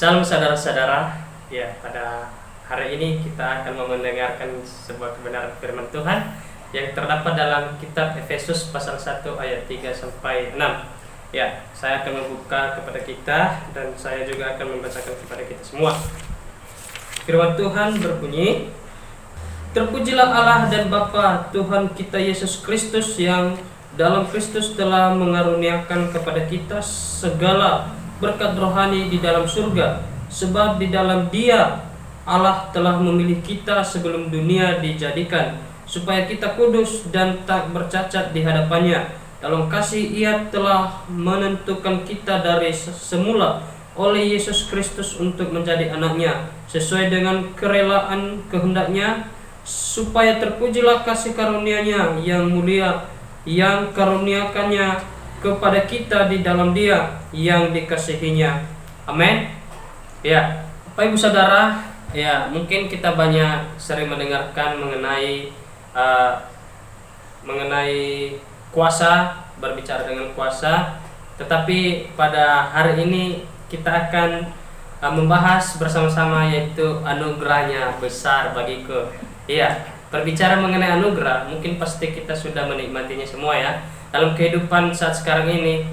Salam saudara-saudara. Ya, pada hari ini kita akan mendengarkan sebuah kebenaran firman Tuhan yang terdapat dalam kitab Efesus pasal 1 ayat 3 sampai 6. Ya, saya akan membuka kepada kita dan saya juga akan membacakan kepada kita semua. Firman Tuhan berbunyi, "Terpujilah Allah dan Bapa Tuhan kita Yesus Kristus yang dalam Kristus telah mengaruniakan kepada kita segala berkat rohani di dalam surga, sebab di dalam Dia Allah telah memilih kita sebelum dunia dijadikan, supaya kita kudus dan tak bercacat di hadapannya. Dalam kasih Ia telah menentukan kita dari semula oleh Yesus Kristus untuk menjadi anaknya, sesuai dengan kerelaan kehendaknya, supaya terpujilah kasih karunia-Nya yang mulia, yang karuniakannya kepada kita di dalam Dia yang dikasihinya." Amin. Ya, Bapak Ibu Saudara, ya mungkin kita banyak sering mendengarkan mengenai kuasa, berbicara dengan kuasa, tetapi pada hari ini kita akan membahas bersama-sama yaitu anugerahnya besar bagiku. Iya, berbicara mengenai anugerah, mungkin pasti kita sudah menikmatinya semua ya. Dalam kehidupan saat sekarang ini,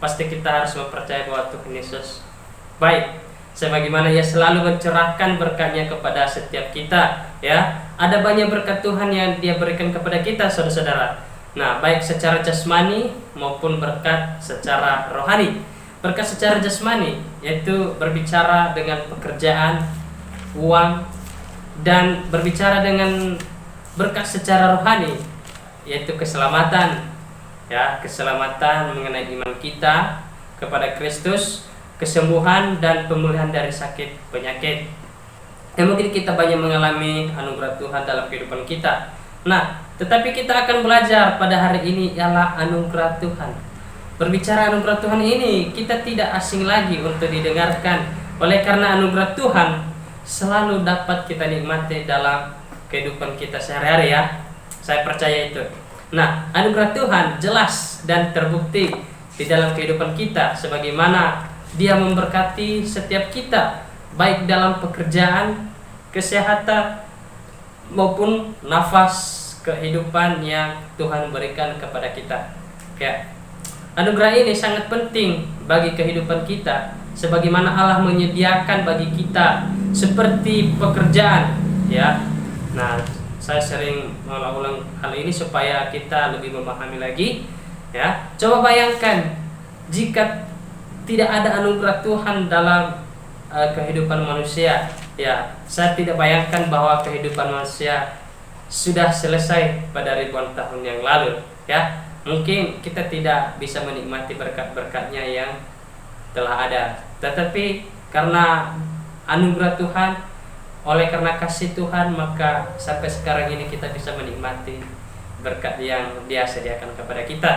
pasti kita harus mempercayai bahwa Tuhan Yesus baik, sebagaimana Ia selalu mencurahkan berkat-Nya kepada setiap kita. Ya, ada banyak berkat Tuhan yang Dia berikan kepada kita, saudara-saudara. Nah, baik secara jasmani maupun berkat secara rohani. Berkat secara jasmani yaitu berbicara dengan pekerjaan, uang, dan berbicara dengan berkat secara rohani yaitu keselamatan. Ya, keselamatan mengenai iman kita kepada Kristus, kesembuhan dan pemulihan dari sakit penyakit. Mungkin kita banyak mengalami anugerah Tuhan dalam kehidupan kita. Nah, tetapi kita akan belajar pada hari ini ialah anugerah Tuhan. Berbicara anugerah Tuhan ini, kita tidak asing lagi untuk didengarkan. Oleh karena anugerah Tuhan selalu dapat kita nikmati dalam kehidupan kita sehari-hari ya. Saya percaya itu. Nah, anugerah Tuhan jelas dan terbukti di dalam kehidupan kita, sebagaimana Dia memberkati setiap kita, baik dalam pekerjaan, kesehatan, maupun nafas kehidupan yang Tuhan berikan kepada kita. Ya. Anugerah ini sangat penting bagi kehidupan kita, sebagaimana Allah menyediakan bagi kita seperti pekerjaan, ya. Nah, saya sering mengulang hal ini supaya kita lebih memahami lagi, ya. Coba bayangkan jika tidak ada anugerah Tuhan dalam kehidupan manusia, ya. Saya tidak bayangkan bahwa kehidupan manusia sudah selesai pada ribuan tahun yang lalu, ya. Mungkin kita tidak bisa menikmati berkat-berkat-Nya yang telah ada, tetapi karena anugerah Tuhan, oleh karena kasih Tuhan, maka sampai sekarang ini kita bisa menikmati berkat yang Dia sediakan kepada kita.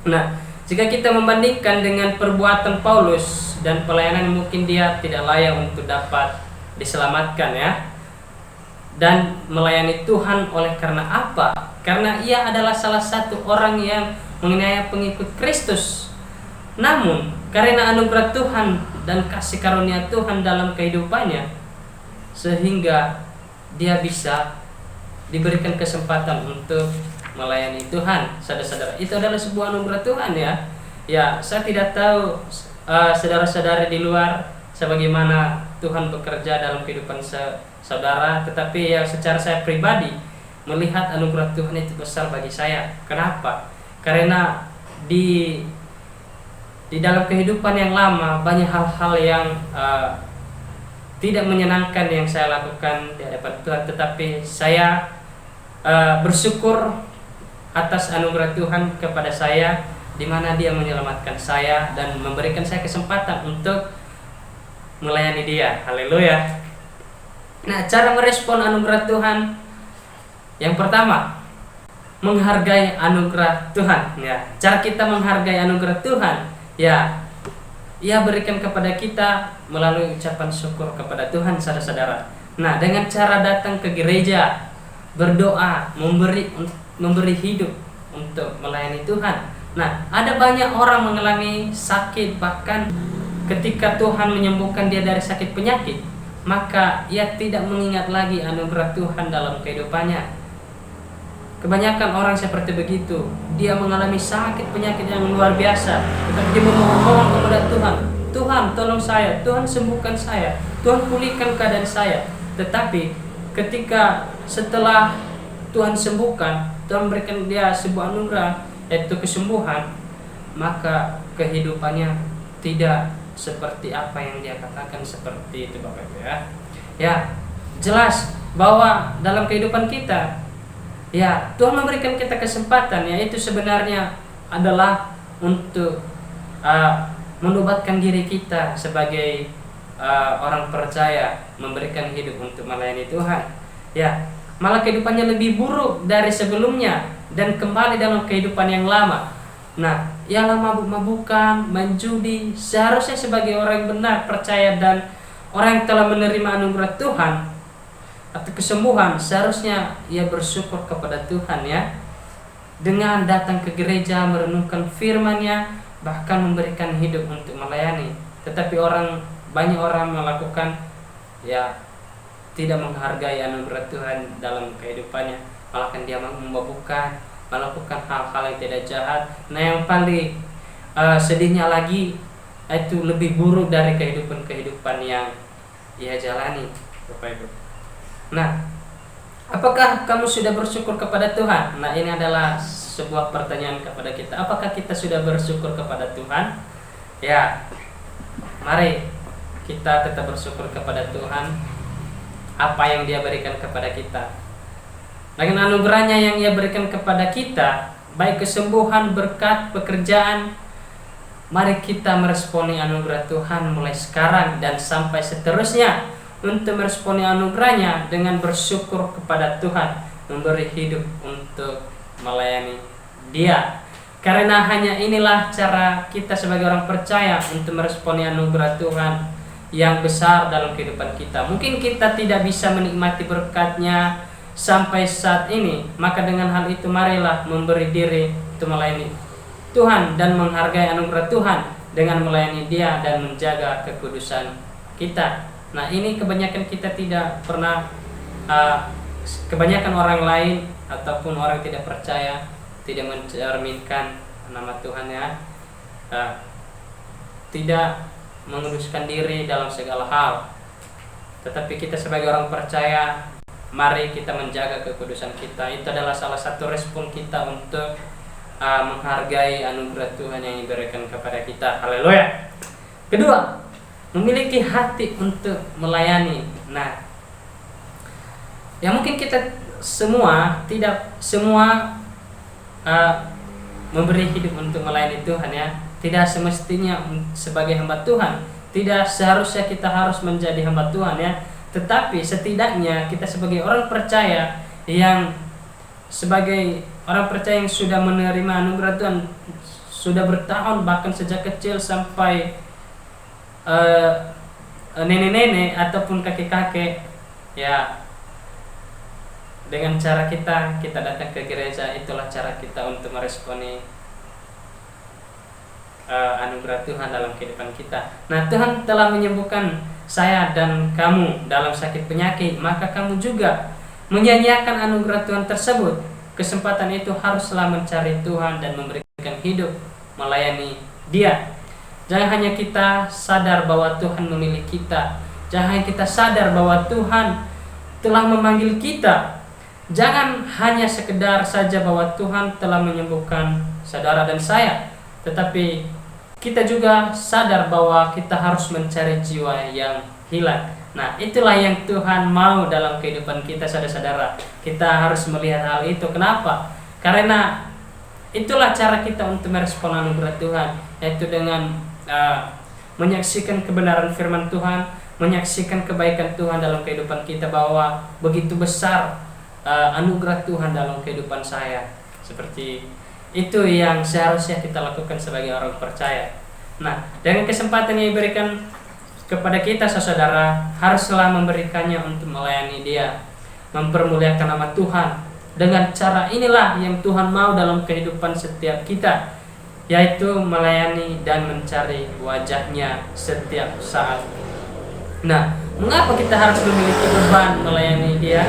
Nah, jika kita membandingkan dengan perbuatan Paulus dan pelayanan, mungkin dia tidak layak untuk dapat diselamatkan ya. Dan melayani Tuhan oleh karena apa? Karena ia adalah salah satu orang yang menganiaya pengikut Kristus. Namun, karena anugerah Tuhan dan kasih karunia Tuhan dalam kehidupannya, sehingga dia bisa diberikan kesempatan untuk melayani Tuhan. Saudara-saudara, itu adalah sebuah anugerah Tuhan ya. Ya, saya tidak tahu saudara-saudara di luar sebagaimana Tuhan bekerja dalam kehidupan saudara, tetapi ya secara saya pribadi melihat anugerah Tuhan itu besar bagi saya. Kenapa? Karena di dalam kehidupan yang lama banyak hal-hal yang tidak menyenangkan yang saya lakukan di hadapan Tuhan, tetapi saya bersyukur atas anugerah Tuhan kepada saya, di mana Dia menyelamatkan saya dan memberikan saya kesempatan untuk melayani Dia. Haleluya. Nah, cara merespon anugerah Tuhan, yang pertama, menghargai anugerah Tuhan. Ya, cara kita menghargai anugerah Tuhan, ya, Ia berikan kepada kita melalui ucapan syukur kepada Tuhan, saudara-saudara. Nah, dengan cara datang ke gereja, berdoa, memberi hidup untuk melayani Tuhan. Nah, ada banyak orang mengalami sakit, bahkan ketika Tuhan menyembuhkan dia dari sakit penyakit, maka ia tidak mengingat lagi anugerah Tuhan dalam kehidupannya. Kebanyakan orang seperti begitu, dia mengalami sakit penyakit yang luar biasa, tetapi dia memohon kepada Tuhan, Tuhan tolong saya, Tuhan sembuhkan saya, Tuhan pulihkan keadaan saya. Tetapi ketika setelah Tuhan sembuhkan, Tuhan berikan dia sebuah anugerah, yaitu kesembuhan, maka kehidupannya tidak seperti apa yang dia katakan seperti itu, Bapak Ibu ya. Ya, jelas bahwa dalam kehidupan kita, ya, Tuhan memberikan kita kesempatan, yaitu sebenarnya adalah untuk menobatkan diri kita sebagai orang percaya, memberikan hidup untuk melayani Tuhan. Ya, malah kehidupannya lebih buruk dari sebelumnya dan kembali dalam kehidupan yang lama. Nah, ialah mabuk-mabukan, menjudi. Seharusnya sebagai orang yang benar, percaya, dan orang yang telah menerima anugerah Tuhan atau kesembuhan, seharusnya ia bersyukur kepada Tuhan ya, dengan datang ke gereja, merenungkan firman-Nya, bahkan memberikan hidup untuk melayani. Tetapi banyak orang melakukan, ya, tidak menghargai anugerah Tuhan dalam kehidupannya, malah dia memabukkan, melakukan hal-hal yang tidak jahat. Nah, yang paling sedihnya lagi, itu lebih buruk dari kehidupan yang ia jalani, Bapak Ibu. Nah, apakah kamu sudah bersyukur kepada Tuhan? Nah, ini adalah sebuah pertanyaan kepada kita. Apakah kita sudah bersyukur kepada Tuhan? Ya, mari kita tetap bersyukur kepada Tuhan apa yang Dia berikan kepada kita. Dengan anugerahnya yang Ia berikan kepada kita, baik kesembuhan, berkat, pekerjaan, mari kita meresponi anugerah Tuhan mulai sekarang dan sampai seterusnya, untuk meresponi anugerahnya dengan bersyukur kepada Tuhan, memberi hidup untuk melayani Dia. Karena hanya inilah cara kita sebagai orang percaya untuk meresponi anugerah Tuhan yang besar dalam kehidupan kita. Mungkin kita tidak bisa menikmati berkat-Nya sampai saat ini, maka dengan hal itu marilah memberi diri untuk melayani Tuhan dan menghargai anugerah Tuhan dengan melayani Dia dan menjaga kekudusan kita. Nah, ini kebanyakan kita tidak pernah, kebanyakan orang lain ataupun orang tidak percaya tidak mencerminkan nama Tuhan ya, tidak menguduskan diri dalam segala hal. Tetapi kita sebagai orang percaya, mari kita menjaga kekudusan kita. Itu adalah salah satu respon kita untuk menghargai anugerah Tuhan yang diberikan kepada kita. Haleluya. Kedua, memiliki hati untuk melayani. Nah, ya mungkin kita tidak semua memberi hidup untuk melayani Tuhan ya. Tidak semestinya sebagai hamba Tuhan. Tidak seharusnya kita harus menjadi hamba Tuhan ya. Tetapi setidaknya kita sebagai orang percaya yang sudah menerima anugerah Tuhan, sudah bertahun bahkan sejak kecil sampai nenek-nenek ataupun kakek-kakek ya, dengan cara kita datang ke gereja, itulah cara kita untuk meresponi anugerah Tuhan dalam kehidupan kita. Nah, Tuhan telah menyembuhkan saya dan kamu dalam sakit penyakit, maka kamu juga menyanyiakan anugerah Tuhan tersebut. Kesempatan itu haruslah mencari Tuhan dan memberikan hidup melayani Dia. Jangan hanya kita sadar bahwa Tuhan memilih kita, jangan hanya kita sadar bahwa Tuhan telah memanggil kita. Jangan hanya sekedar saja bahwa Tuhan telah menyembuhkan saudara dan saya, tetapi kita juga sadar bahwa kita harus mencari jiwa yang hilang. Nah, itulah yang Tuhan mau dalam kehidupan kita, saudara-saudara. Kita harus melihat hal itu. Kenapa? Karena itulah cara kita untuk merespon anugerah Tuhan, yaitu dengan menyaksikan kebenaran firman Tuhan, menyaksikan kebaikan Tuhan dalam kehidupan kita, bahwa begitu besar anugerah Tuhan dalam kehidupan saya. Seperti itu yang seharusnya kita lakukan sebagai orang percaya. Nah, dengan kesempatan yang diberikan kepada kita, saudara, haruslah memberikannya untuk melayani Dia, mempermuliakan nama Tuhan. Dengan cara inilah yang Tuhan mau dalam kehidupan setiap kita. yaitu melayani dan mencari wajahnya setiap saat. Nah, mengapa kita harus memiliki beban melayani Dia?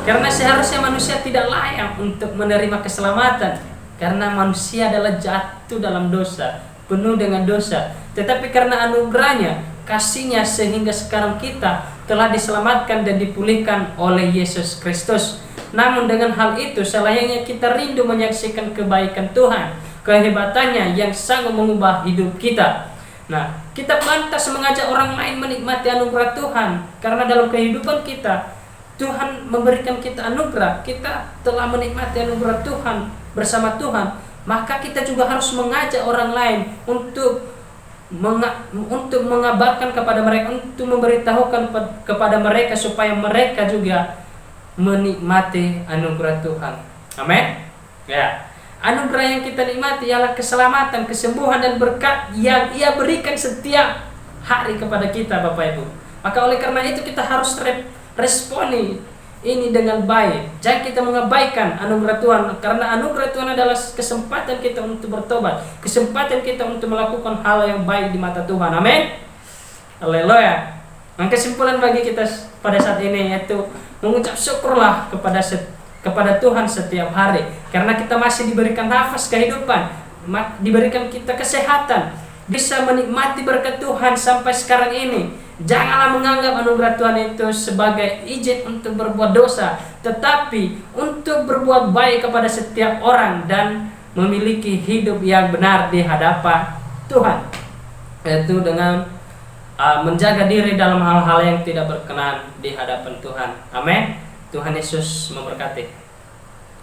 Karena seharusnya manusia tidak layak untuk menerima keselamatan, karena manusia adalah jatuh dalam dosa, penuh dengan dosa. Tetapi karena anugerahnya, kasihnya, sehingga sekarang kita telah diselamatkan dan dipulihkan oleh Yesus Kristus. Namun dengan hal itu, selayaknya kita rindu menyaksikan kebaikan Tuhan, kehebatannya yang sanggup mengubah hidup kita. Nah, kita pantas mengajak orang lain menikmati anugerah Tuhan, karena dalam kehidupan kita Tuhan memberikan kita anugerah, kita telah menikmati anugerah Tuhan bersama Tuhan, maka kita juga harus mengajak orang lain untuk mengabarkan kepada mereka, untuk memberitahukan kepada mereka supaya mereka juga menikmati anugerah Tuhan. Amin. Ya. Anugerah yang kita nikmati ialah keselamatan, kesembuhan dan berkat yang Ia berikan setiap hari kepada kita, Bapak Ibu. Maka oleh karena itu kita harus responi ini dengan baik. Jangan kita mengabaikan anugerah Tuhan, karena anugerah Tuhan adalah kesempatan kita untuk bertobat, kesempatan kita untuk melakukan hal yang baik di mata Tuhan. Amin. Haleluya. Dan kesimpulan bagi kita pada saat ini yaitu mengucap syukurlah kepada Tuhan setiap hari, karena kita masih diberikan nafas kehidupan, diberikan kita kesehatan, bisa menikmati berkat Tuhan sampai sekarang ini. Janganlah menganggap anugerah Tuhan itu sebagai izin untuk berbuat dosa, tetapi untuk berbuat baik kepada setiap orang dan memiliki hidup yang benar di hadapan Tuhan, yaitu dengan menjaga diri dalam hal-hal yang tidak berkenan di hadapan Tuhan. Amin. Tuhan Yesus memberkati.